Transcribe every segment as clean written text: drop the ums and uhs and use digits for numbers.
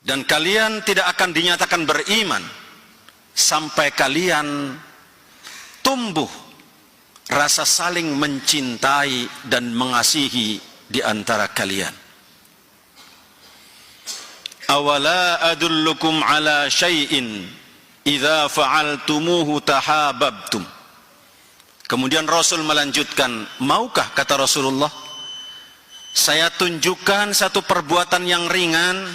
Dan kalian tidak akan dinyatakan beriman sampai kalian tumbuh rasa saling mencintai dan mengasihi di antara kalian. Awala adullukum ala syai'in idza fa'altumuhu tahabbtum. Kemudian Rasul melanjutkan, maukah, kata Rasulullah, saya tunjukkan satu perbuatan yang ringan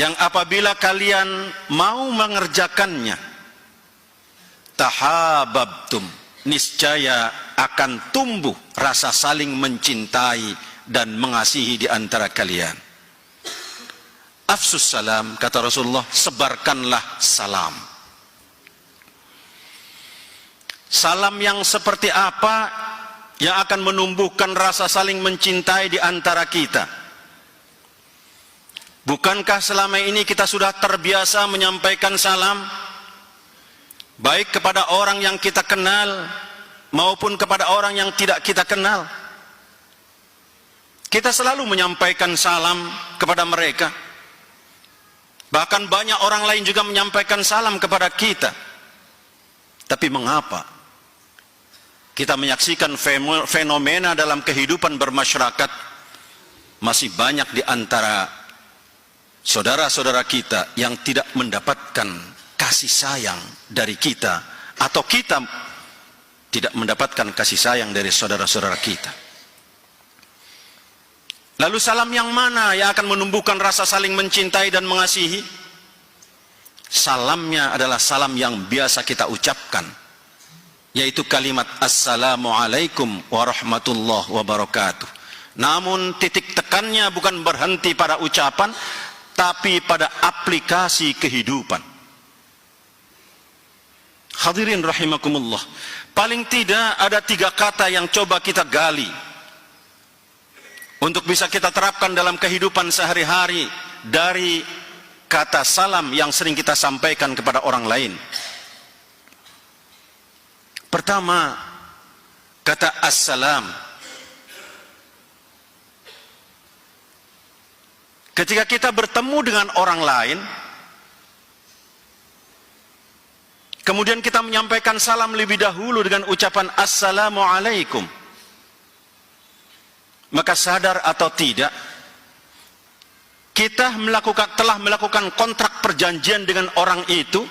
yang apabila kalian mau mengerjakannya, tahabbtum, niscaya akan tumbuh rasa saling mencintai dan mengasihi di antara kalian. Afsus salam, kata Rasulullah, sebarkanlah salam. Salam yang seperti apa yang akan menumbuhkan rasa saling mencintai di antara kita? Bukankah selama ini kita sudah terbiasa menyampaikan salam, baik kepada orang yang kita kenal maupun kepada orang yang tidak kita kenal? Kita selalu menyampaikan salam kepada mereka. Bahkan banyak orang lain juga menyampaikan salam kepada kita. Tapi mengapa kita menyaksikan fenomena dalam kehidupan bermasyarakat, masih banyak di antara saudara-saudara kita yang tidak mendapatkan kasih sayang dari kita, atau kita tidak mendapatkan kasih sayang dari saudara-saudara kita? Lalu salam yang mana yang akan menumbuhkan rasa saling mencintai dan mengasihi? Salamnya adalah salam yang biasa kita ucapkan, yaitu kalimat Assalamualaikum warahmatullahi wabarakatuh. Namun titik tekannya bukan berhenti pada ucapan, tapi pada aplikasi kehidupan. Hadirin rahimakumullah, paling tidak ada 3 kata yang coba kita gali untuk bisa kita terapkan dalam kehidupan sehari-hari dari kata salam yang sering kita sampaikan kepada orang lain. Pertama, kata assalam. Ketika kita bertemu dengan orang lain, kemudian kita menyampaikan salam lebih dahulu dengan ucapan assalamualaikum, maka sadar atau tidak, kita telah melakukan kontrak perjanjian dengan orang itu,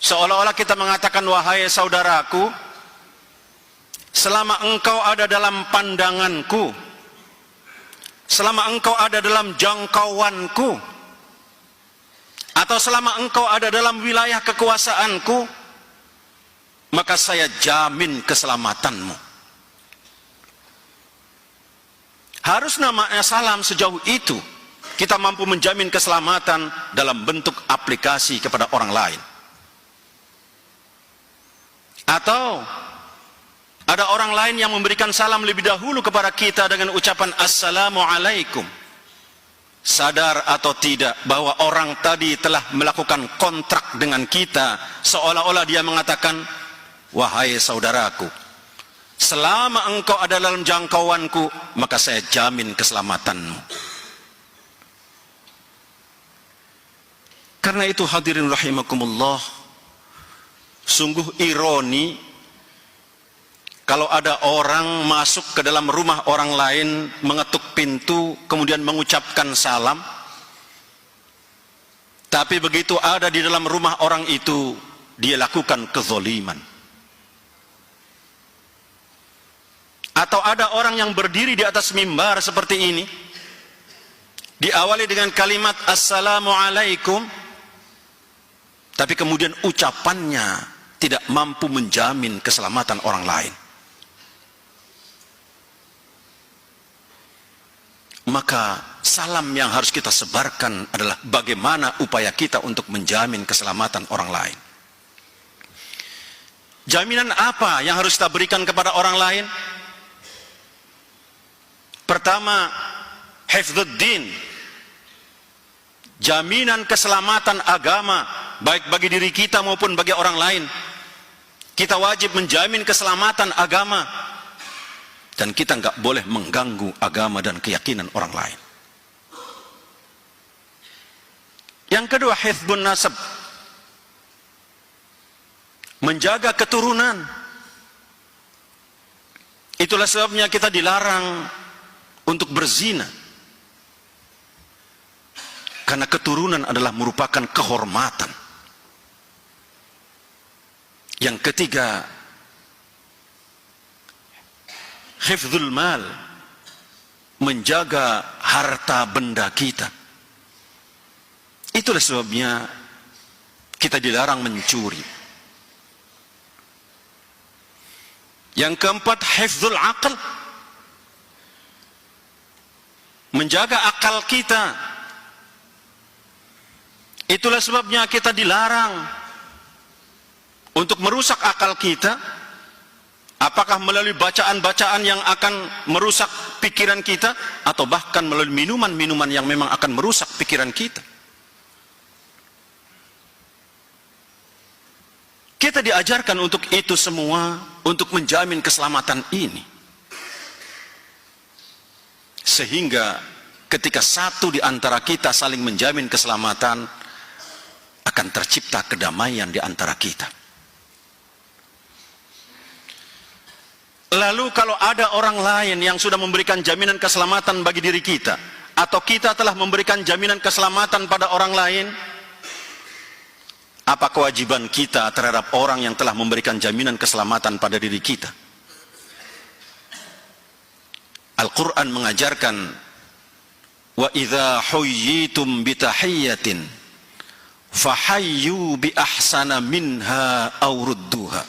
seolah-olah kita mengatakan, wahai saudaraku, selama engkau ada dalam pandanganku, selama engkau ada dalam jangkauanku, atau selama engkau ada dalam wilayah kekuasaanku, maka saya jamin keselamatanmu. Harus namanya salam sejauh itu kita mampu menjamin keselamatan dalam bentuk aplikasi kepada orang lain. Atau ada orang lain yang memberikan salam lebih dahulu kepada kita dengan ucapan assalamualaikum. Sadar atau tidak bahwa orang tadi telah melakukan kontrak dengan kita, seolah-olah dia mengatakan, wahai saudaraku, selama engkau ada dalam jangkauanku, maka saya jamin keselamatanmu. Karena itu hadirin rahimakumullah, sungguh ironi kalau ada orang masuk ke dalam rumah orang lain, mengetuk pintu, kemudian mengucapkan salam, tapi begitu ada di dalam rumah orang itu, dia lakukan kezoliman. Atau ada orang yang berdiri di atas mimbar seperti ini, diawali dengan kalimat assalamualaikum, tapi kemudian ucapannya tidak mampu menjamin keselamatan orang lain. Maka salam yang harus kita sebarkan adalah bagaimana upaya kita untuk menjamin keselamatan orang lain. Jaminan apa yang harus kita berikan kepada orang lain? Pertama, hifdzuddin, jaminan keselamatan agama, baik bagi diri kita maupun bagi orang lain. Kita wajib menjamin keselamatan agama, dan kita nggak boleh mengganggu agama dan keyakinan orang lain. Yang kedua, hifdzun nasab, menjaga keturunan. Itulah sebabnya kita dilarang untuk berzina, karena keturunan adalah merupakan kehormatan. Yang ketiga, hifdzul mal, menjaga harta benda kita. Itulah sebabnya kita dilarang mencuri. Yang keempat, hifdzul aql, menjaga akal kita. Itulah sebabnya kita dilarang untuk merusak akal kita, apakah melalui bacaan-bacaan yang akan merusak pikiran kita, atau bahkan melalui minuman-minuman yang memang akan merusak pikiran kita. Kita diajarkan untuk itu semua, untuk menjamin keselamatan ini. Sehingga ketika satu di antara kita saling menjamin keselamatan, akan tercipta kedamaian di antara kita. Lalu kalau ada orang lain yang sudah memberikan jaminan keselamatan bagi diri kita, atau kita telah memberikan jaminan keselamatan pada orang lain, apa kewajiban kita terhadap orang yang telah memberikan jaminan keselamatan pada diri kita? Al-Quran mengajarkan, wa idza huyyitum bitahiyyatin fahayyu bi ahsana minha aw rudduha.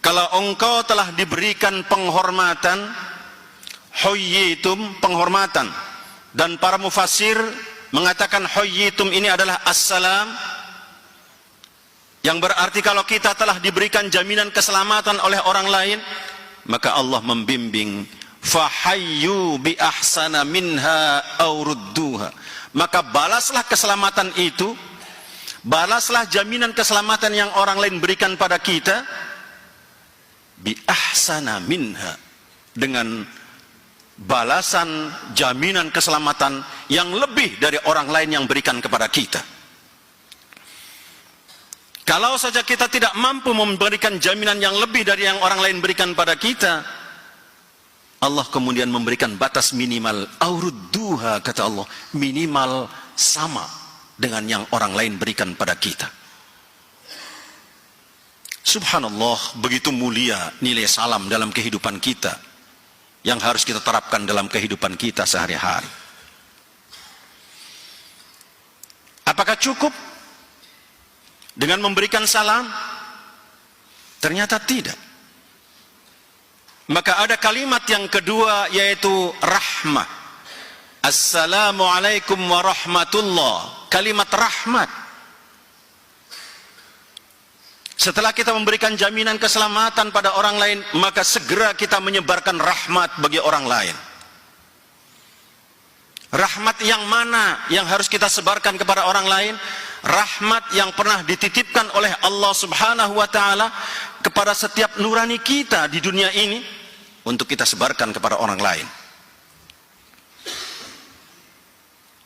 Kalau engkau telah diberikan penghormatan, huyyitum, penghormatan, dan para mufassir mengatakan huyyitum ini adalah assalam, yang berarti kalau kita telah diberikan jaminan keselamatan oleh orang lain, maka Allah membimbing, fahayyu bi ahsana minha aw rudduha, maka balaslah keselamatan itu, balaslah jaminan keselamatan yang orang lain berikan pada kita, bi ahsana minha, dengan balasan jaminan keselamatan yang lebih dari orang lain yang berikan kepada kita. Kalau saja kita tidak mampu memberikan jaminan yang lebih dari yang orang lain berikan pada kita, Allah kemudian memberikan batas minimal, aurudduha, kata Allah, minimal sama dengan yang orang lain berikan pada kita. Subhanallah, begitu mulia nilai salam dalam kehidupan kita, yang harus kita terapkan dalam kehidupan kita sehari-hari. Apakah cukup dengan memberikan salam? Ternyata tidak. Maka ada kalimat yang kedua, yaitu rahmah. Assalamualaikum warahmatullah. Kalimat rahmat. Setelah kita memberikan jaminan keselamatan pada orang lain, maka segera kita menyebarkan rahmat bagi orang lain. Rahmat yang mana yang harus kita sebarkan kepada orang lain? Rahmat yang pernah dititipkan oleh Allah Subhanahu wa ta'ala kepada setiap nurani kita di dunia ini, untuk kita sebarkan kepada orang lain.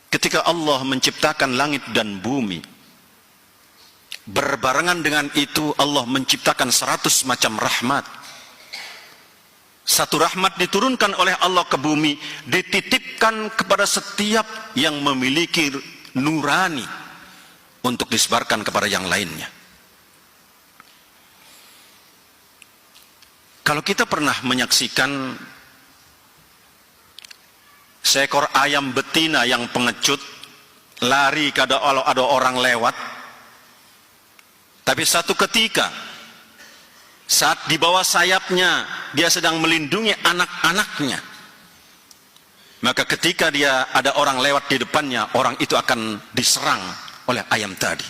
Ketika Allah menciptakan langit dan bumi, berbarengan dengan itu Allah menciptakan 100 macam rahmat. Satu rahmat diturunkan oleh Allah ke bumi, dititipkan kepada setiap yang memiliki nurani untuk disebarkan kepada yang lainnya. Kalau kita pernah menyaksikan seekor ayam betina yang pengecut, lari kalau ada orang lewat, tapi satu ketika saat di bawah sayapnya dia sedang melindungi anak-anaknya, maka ketika dia ada orang lewat di depannya, orang itu akan diserang oleh ayam tadi.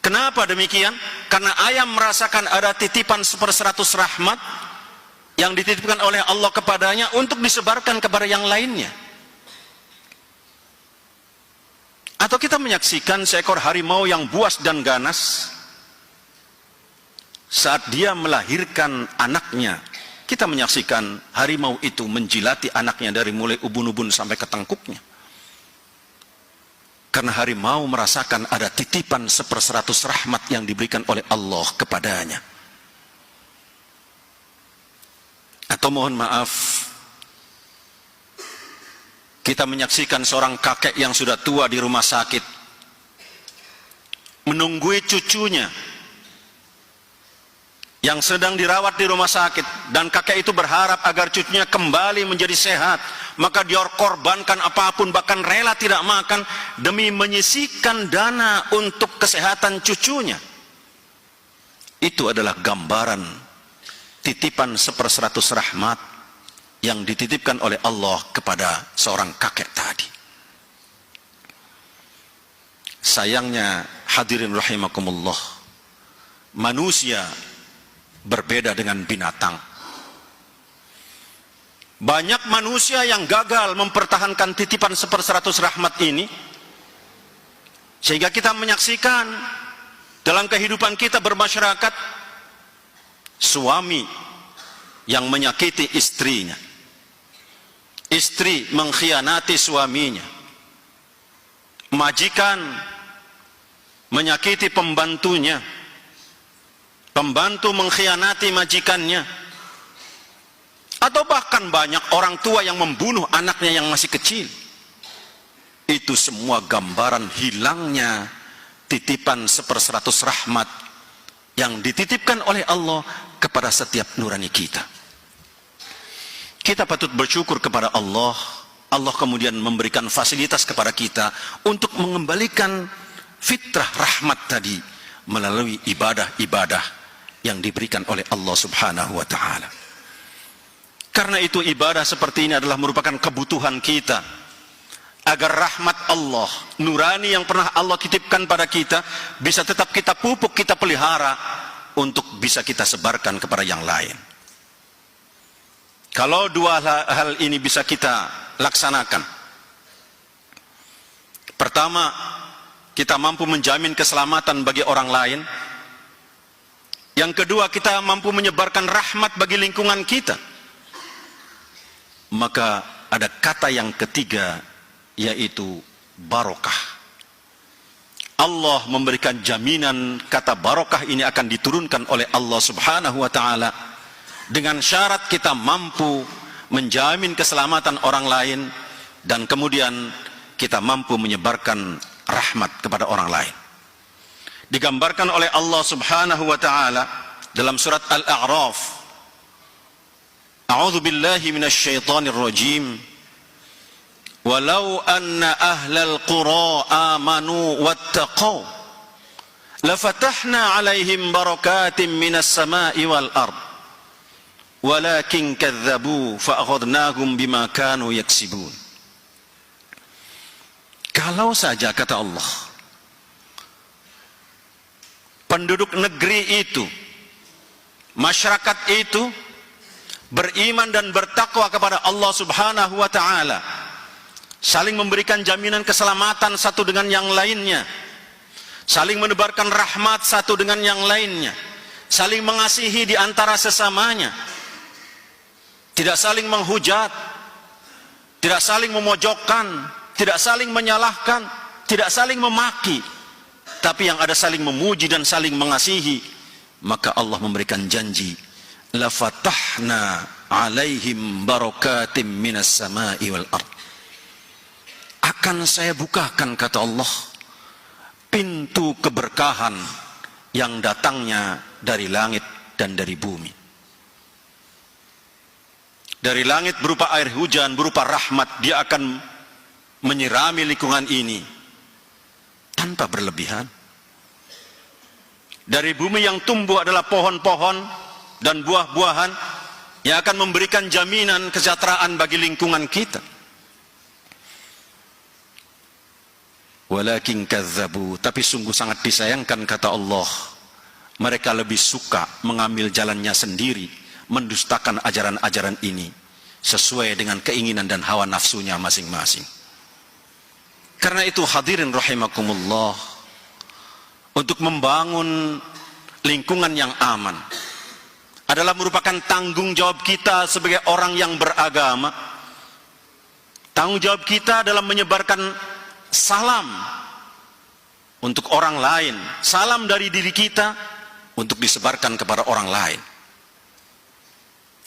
Kenapa demikian? Karena ayam merasakan ada titipan 100 rahmat yang dititipkan oleh Allah kepadanya untuk disebarkan kepada yang lainnya. Atau kita menyaksikan seekor harimau yang buas dan ganas, saat dia melahirkan anaknya, kita menyaksikan harimau itu menjilati anaknya dari mulai ubun-ubun sampai ke tengkuknya. Karena harimau merasakan ada titipan 1/100 rahmat yang diberikan oleh Allah kepadanya. Atau mohon maaf, kita menyaksikan seorang kakek yang sudah tua di rumah sakit, menunggui cucunya yang sedang dirawat di rumah sakit, dan kakek itu berharap agar cucunya kembali menjadi sehat, maka dia korbankan apapun, bahkan rela tidak makan demi menyisihkan dana untuk kesehatan cucunya. Itu adalah gambaran titipan 1/100 rahmat yang dititipkan oleh Allah kepada seorang kakek tadi. Sayangnya hadirin rahimakumullah, manusia berbeda dengan binatang. Banyak manusia yang gagal mempertahankan titipan 1/100 rahmat ini, sehingga kita menyaksikan dalam kehidupan kita bermasyarakat, suami yang menyakiti istrinya, istri mengkhianati suaminya, majikan menyakiti pembantunya, pembantu mengkhianati majikannya, atau bahkan banyak orang tua yang membunuh anaknya yang masih kecil. Itu semua gambaran hilangnya titipan 1/100 rahmat yang dititipkan oleh Allah kepada setiap nurani kita. Kita patut bersyukur kepada Allah. Allah kemudian memberikan fasilitas kepada kita untuk mengembalikan fitrah rahmat tadi melalui ibadah-ibadah yang diberikan oleh Allah Subhanahu wa ta'ala. Karena itu ibadah seperti ini adalah merupakan kebutuhan kita, agar rahmat Allah, nurani yang pernah Allah titipkan pada kita, bisa tetap kita pupuk, kita pelihara, untuk bisa kita sebarkan kepada yang lain. Kalau dua hal ini bisa kita laksanakan. Pertama, kita mampu menjamin keselamatan bagi orang lain. Yang kedua, kita mampu menyebarkan rahmat bagi lingkungan kita. Maka ada kata yang ketiga, yaitu barokah. Allah memberikan jaminan kata barokah ini akan diturunkan oleh Allah Subhanahu wa ta'ala dengan syarat kita mampu menjamin keselamatan orang lain, dan kemudian kita mampu menyebarkan rahmat kepada orang lain. Digambarkan oleh Allah Subhanahu wa ta'ala dalam surat Al-A'raf, A'udzu billahi minasy syaithanir rajim. Walau anna ahlal qura amanu wattaqau lafatahna alaihim barakatim minas sama'i wal ard walakin kadzabu fa'akhadnahum bima kanu yaksibun. Kalau saja, kata Allah, penduduk negeri itu, masyarakat itu beriman dan bertakwa kepada Allah Subhanahu wa ta'ala, saling memberikan jaminan keselamatan satu dengan yang lainnya, saling menebarkan rahmat satu dengan yang lainnya, saling mengasihi di antara sesamanya, tidak saling menghujat, tidak saling memojokkan, tidak saling menyalahkan, tidak saling memaki, tapi yang ada saling memuji dan saling mengasihi, maka Allah memberikan janji, la fatahna alaihim barakatim minas sama'i wal ard. Akan saya bukakan, kata Allah, pintu keberkahan yang datangnya dari langit dan dari bumi. Dari langit berupa air hujan, berupa rahmat, dia akan menyirami lingkungan ini tanpa berlebihan. Dari bumi yang tumbuh adalah pohon-pohon dan buah-buahan yang akan memberikan jaminan kesejahteraan bagi lingkungan kita. Walakin kadzabu, tapi sungguh sangat disayangkan, kata Allah, mereka lebih suka mengambil jalannya sendiri, mendustakan ajaran-ajaran ini sesuai dengan keinginan dan hawa nafsunya masing-masing. Karena itu hadirin rahimakumullah, untuk membangun lingkungan yang aman adalah merupakan tanggung jawab kita sebagai orang yang beragama. Tanggung jawab kita dalam menyebarkan salam untuk orang lain, salam dari diri kita untuk disebarkan kepada orang lain.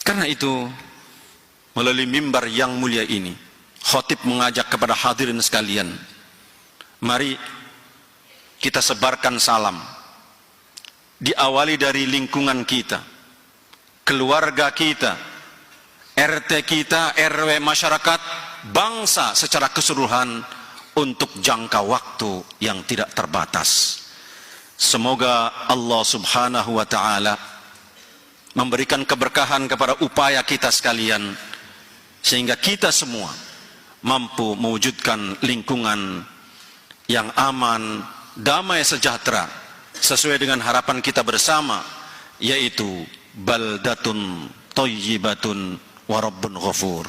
Karena itu, melalui mimbar yang mulia ini, khatib mengajak kepada hadirin sekalian, mari kita sebarkan salam. Diawali dari lingkungan kita, keluarga kita, RT kita, RW, masyarakat, bangsa secara keseluruhan untuk jangka waktu yang tidak terbatas. Semoga Allah Subhanahu wa ta'ala memberikan keberkahan kepada upaya kita sekalian, sehingga kita semua mampu mewujudkan lingkungan yang aman, damai, sejahtera, sesuai dengan harapan kita bersama, yaitu baldatun thayyibatun wa rabbun ghafur.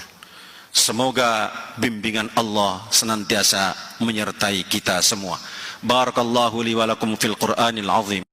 Semoga bimbingan Allah senantiasa menyertai kita semua. Barakallahu li wa lakum fil Qur'anil azim.